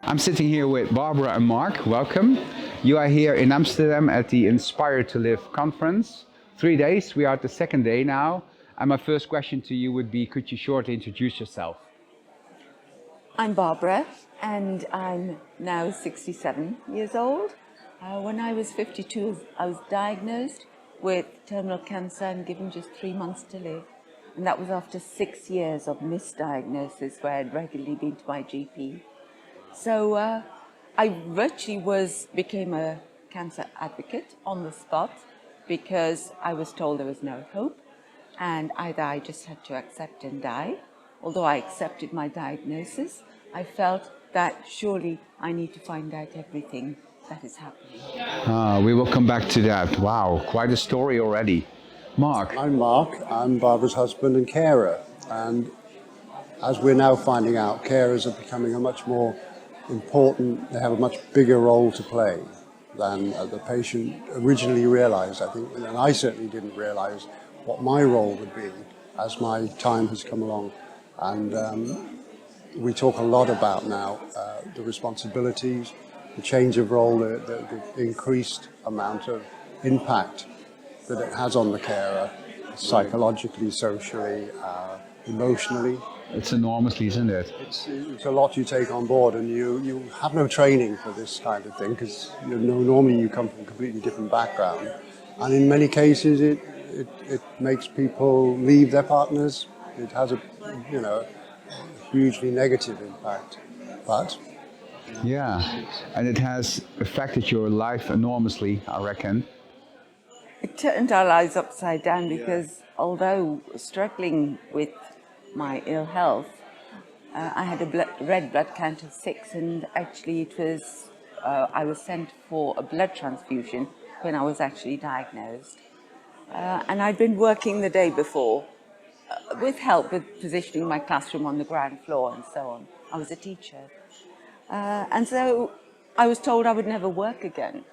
I'm sitting here with Barbara and Mark. Welcome. You are here in Amsterdam at the Inspire2Live conference. 3 days. We are at the second day now. And my first question to you would be, could you shortly introduce yourself? I'm Barbara, and I'm now 67 years old. When I was 52, I was diagnosed with terminal cancer and given just 3 months to live. And that was after 6 years of misdiagnosis where I'd regularly been to my GP. So I virtually became a cancer advocate on the spot because I was told there was no hope and either I just had to accept and die. Although I accepted my diagnosis, I felt that surely I need to find out everything that is happening. We will come back to that. Wow, quite a story already. Mark. I'm Mark. I'm Barbara's husband and carer. And as we're now finding out, carers are becoming a much more important, they have a much bigger role to play than the patient originally realized, I think. And I certainly didn't realize what my role would be as my time has come along. And we talk a lot about now the responsibilities, the change of role, the increased amount of impact that it has on the carer, psychologically, socially, emotionally. It's enormously, isn't it? It's a lot you take on board, and you have no training for this kind of thing because normally you come from a completely different background, and in many cases it makes people leave their partners. It has a hugely negative impact, but yeah, and it has affected your life enormously, I reckon. It turned our lives upside down because although struggling with my ill health, I had a red blood count of 6, and actually it was I was sent for a blood transfusion when I was actually diagnosed. And I'd been working the day before with help with positioning my classroom on the ground floor and so on. I was a teacher. And so I was told I would never work again.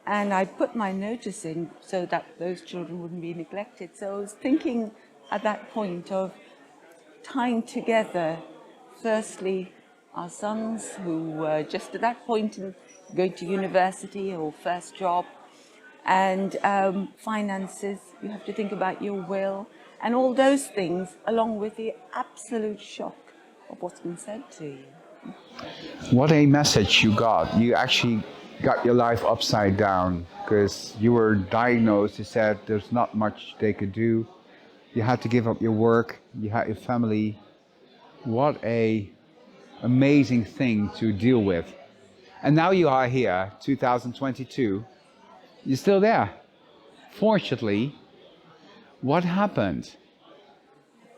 And I put my notice in so that those children wouldn't be neglected. So I was thinking at that point of tying together, firstly, our sons who were just at that point in going to university or first job, and finances. You have to think about your will and all those things, along with the absolute shock of what's been said to you. What a message you got. You actually got your life upside down because you were diagnosed. You said there's not much they could do. You had to give up your work. You had your family. What a amazing thing to deal with. And now you are here, 2022. You're still there. Fortunately, what happened?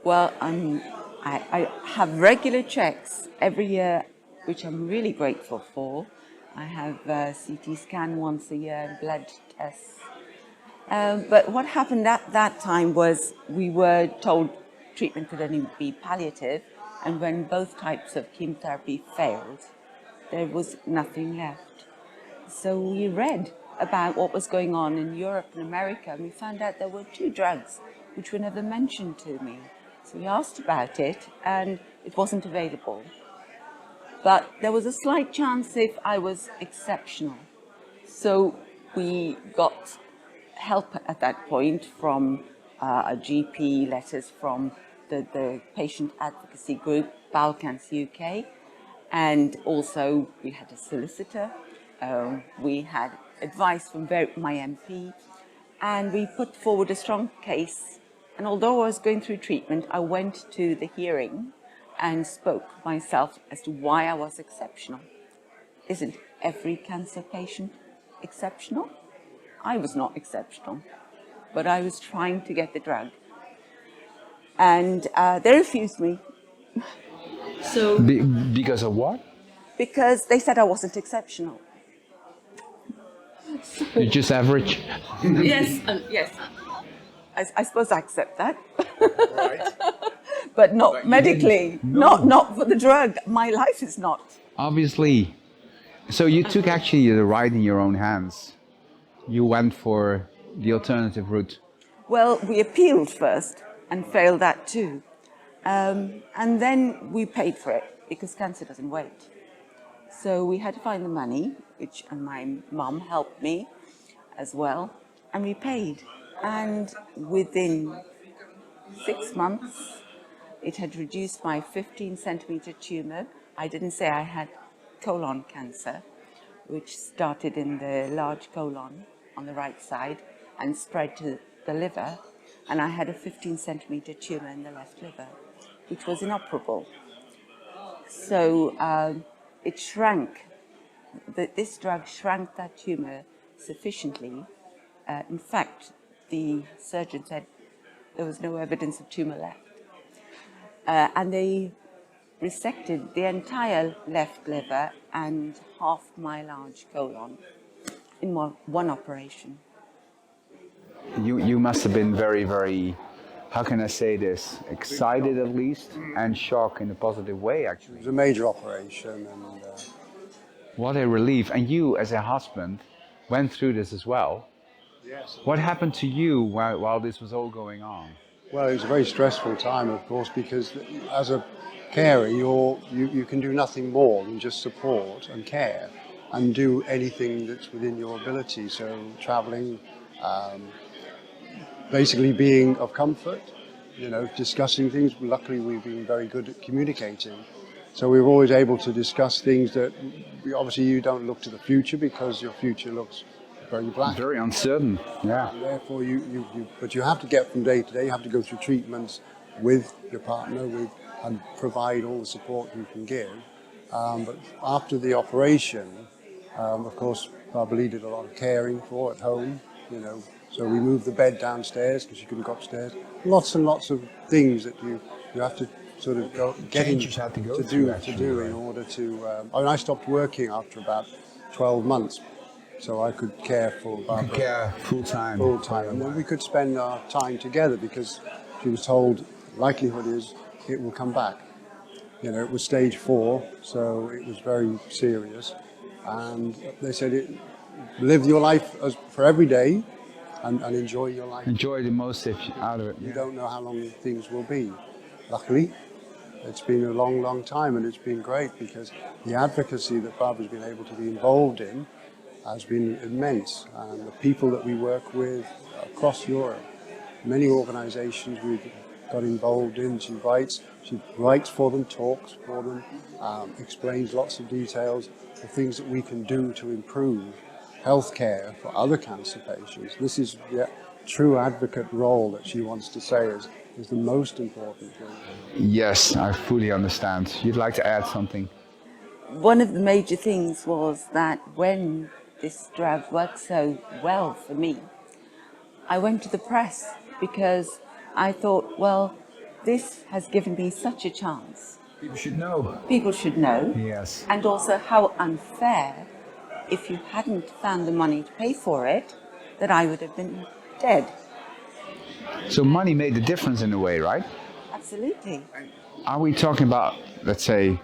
Well, I have regular checks every year, which I'm really grateful for. I have a CT scan once a year and blood tests. But what happened at that time was we were told treatment could only be palliative, and when both types of chemotherapy failed, there was nothing left. So we read about what was going on in Europe and America, and we found out there were 2 drugs which were never mentioned to me. So we asked about it, and it wasn't available. But there was a slight chance if I was exceptional. So we got help at that point from a GP, letters from the Patient Advocacy Group, Bowel Cancer UK, and also we had a solicitor. We had advice from my MP, and we put forward a strong case. And although I was going through treatment, I went to the hearing and spoke myself as to why I was exceptional. Isn't every cancer patient exceptional? I was not exceptional, but I was trying to get the drug. And they refused me. So Because of what? Because they said I wasn't exceptional. You're just average? Yes, yes. I suppose I accept that. Right. But not medically, no. not for the drug. My life is not. Obviously. So you took actually the right in your own hands. You went for the alternative route. Well, we appealed first and failed that too. And then we paid for it because cancer doesn't wait. So we had to find the money, and my mum helped me as well, and we paid. And within 6 months, it had reduced my 15 centimeter tumor. I didn't say I had colon cancer, which started in the large colon on the right side and spread to the liver. And I had a 15 centimeter tumor in the left liver, which was inoperable. So it shrank. This drug shrank that tumor sufficiently. In fact, the surgeon said there was no evidence of tumor left. And they resected the entire left liver and half my large colon in one operation. You must have been very, very, how can I say this, excited at least, and shocked in a positive way, It actually. was a major operation, and What a relief. And you, as a husband, went through this as well. yes. What happened to you while this was all going on? Well, it was a very stressful time, of course, because as a carer, you can do nothing more than just support and care and do anything that's within your ability. So traveling, basically being of comfort, discussing things. Luckily, we've been very good at communicating. So we were always able to discuss things that obviously you don't look to the future because your future looks very black. Very uncertain, yeah. And therefore, but you have to get from day to day. You have to go through treatments with your partner, and provide all the support you can give. But after the operation, of course, Barbara did a lot of caring for at home. So we moved the bed downstairs because she couldn't go upstairs. Lots and lots of things that you have to sort of do in order to. I stopped working after about 12 months. So I could care for Barbara. Care full time. Full time. And then we could spend our time together because she was told, likelihood is it will come back. It was stage 4, so it was very serious. And they said, live your life for every day and enjoy your life. Enjoy the most out of it. You don't know how long things will be. Luckily, it's been a long, long time, and it's been great because the advocacy that Barbara's been able to be involved in has been immense, and the people that we work with across Europe, many organisations we've got involved in. She writes for them, talks for them, explains lots of details, the things that we can do to improve healthcare for other cancer patients. This is the true advocate role that she wants to say is the most important thing. Yes, I fully understand. You'd like to add something? One of the major things was that when this drug worked so well for me, I went to the press because I thought, well, this has given me such a chance. People should know. People should know. Yes. And also how unfair, if you hadn't found the money to pay for it, that I would have been dead. So money made the difference in a way, right? Absolutely. Are we talking about, let's say,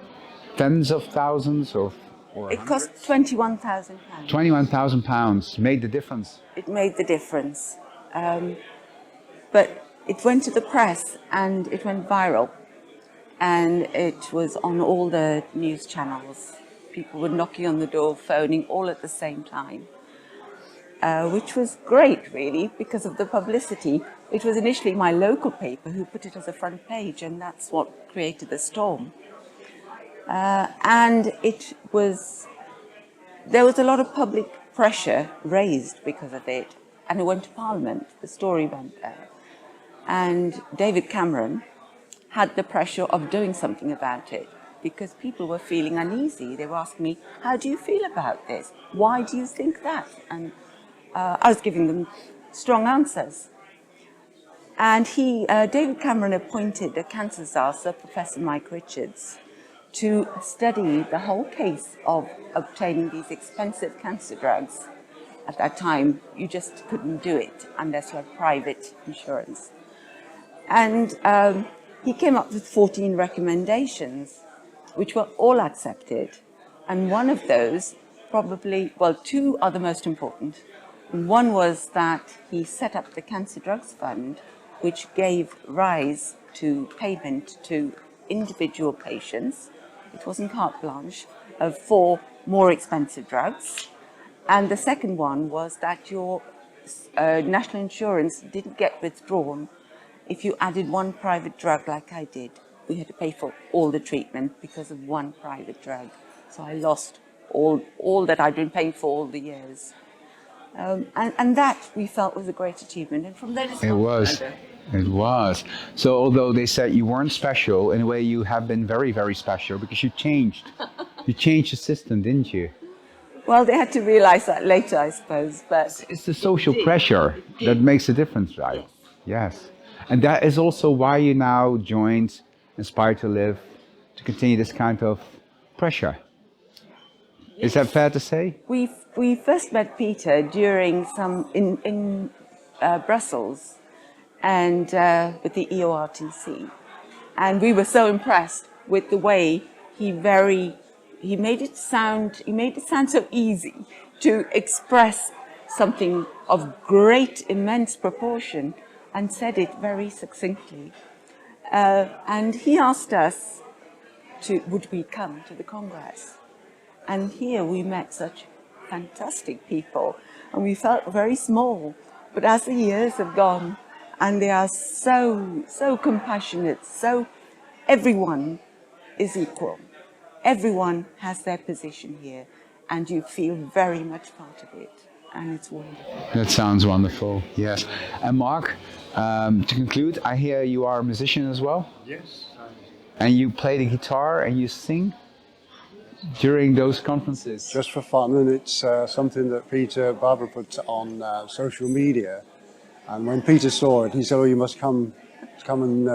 tens of thousands or It cost £21,000. £21,000 made the difference. It made the difference. But it went to the press and it went viral. And it was on all the news channels. People were knocking on the door, phoning all at the same time. Which was great, really, because of the publicity. It was initially my local paper who put it as a front page, and that's what created the storm. And there was a lot of public pressure raised because of it, and it went to Parliament. The story went there. And David Cameron had the pressure of doing something about it because people were feeling uneasy. They were asking me, how do you feel about this? Why do you think that? And I was giving them strong answers. And David Cameron appointed a cancer czar, Sir Professor Mike Richards, to study the whole case of obtaining these expensive cancer drugs. At that time, you just couldn't do it unless you had private insurance. And he came up with 14 recommendations, which were all accepted. And one of those, two are the most important. One was that he set up the Cancer Drugs Fund, which gave rise to payment to individual patients. It wasn't carte blanche, for more expensive drugs. And the second one was that your national insurance didn't get withdrawn if you added one private drug like I did. We had to pay for all the treatment because of one private drug. So I lost all that I'd been paying for all the years. And that we felt was a great achievement. And from then it's It was. It was. So although they said you weren't special, in a way you have been very, very special because you changed. You changed the system, didn't you? Well, they had to realize that later, I suppose. But It's the social pressure that makes a difference, right? Yes. And that is also why you now joined Inspire2Live to continue this kind of pressure. Is that fair to say? we first met Peter during some in Brussels and with the EORTC, and we were so impressed with the way he made it sound so easy to express something of great immense proportion and said it very succinctly. And he asked us would we come to the Congress. And here we met such fantastic people, and we felt very small. But as the years have gone, and they are so compassionate, so everyone is equal. Everyone has their position here, and you feel very much part of it, and it's wonderful. That sounds wonderful, yes. And Mark, to conclude, I hear you are a musician as well? Yes. And you play the guitar and you sing during those conferences? Just for fun, and it's something that Barbara put on social media. And when Peter saw it, he said, "Oh, you must come and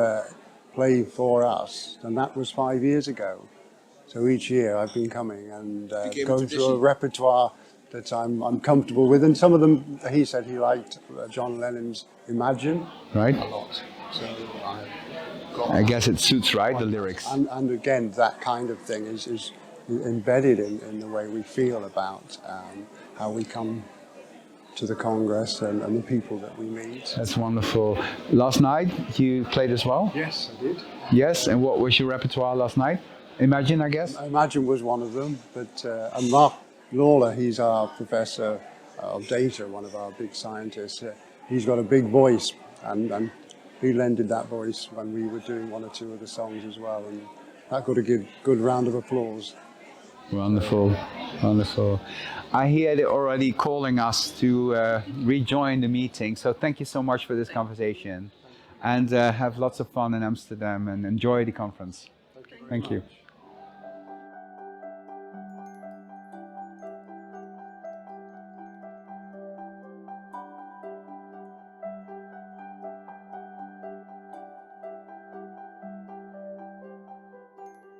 play for us." And that was 5 years ago. So each year I've been coming and going through a repertoire that I'm comfortable with. And some of them, he said he liked John Lennon's Imagine Right. a lot. So I guess it suits, right, the lyrics. And again, that kind of thing is embedded in the way we feel about how we come to the Congress and the people that we meet. That's wonderful. Last night you played as well? Yes, I did. Yes, and what was your repertoire last night? Imagine, I guess? Imagine was one of them, but and Mark Lawler, he's our professor of data, one of our big scientists. He's got a big voice, and he lended that voice when we were doing one or two of the songs as well, and that got a good round of applause. Wonderful, wonderful. I hear they're already calling us to rejoin the meeting, so thank you so much for this conversation. And have lots of fun in Amsterdam and enjoy the conference. Thank you.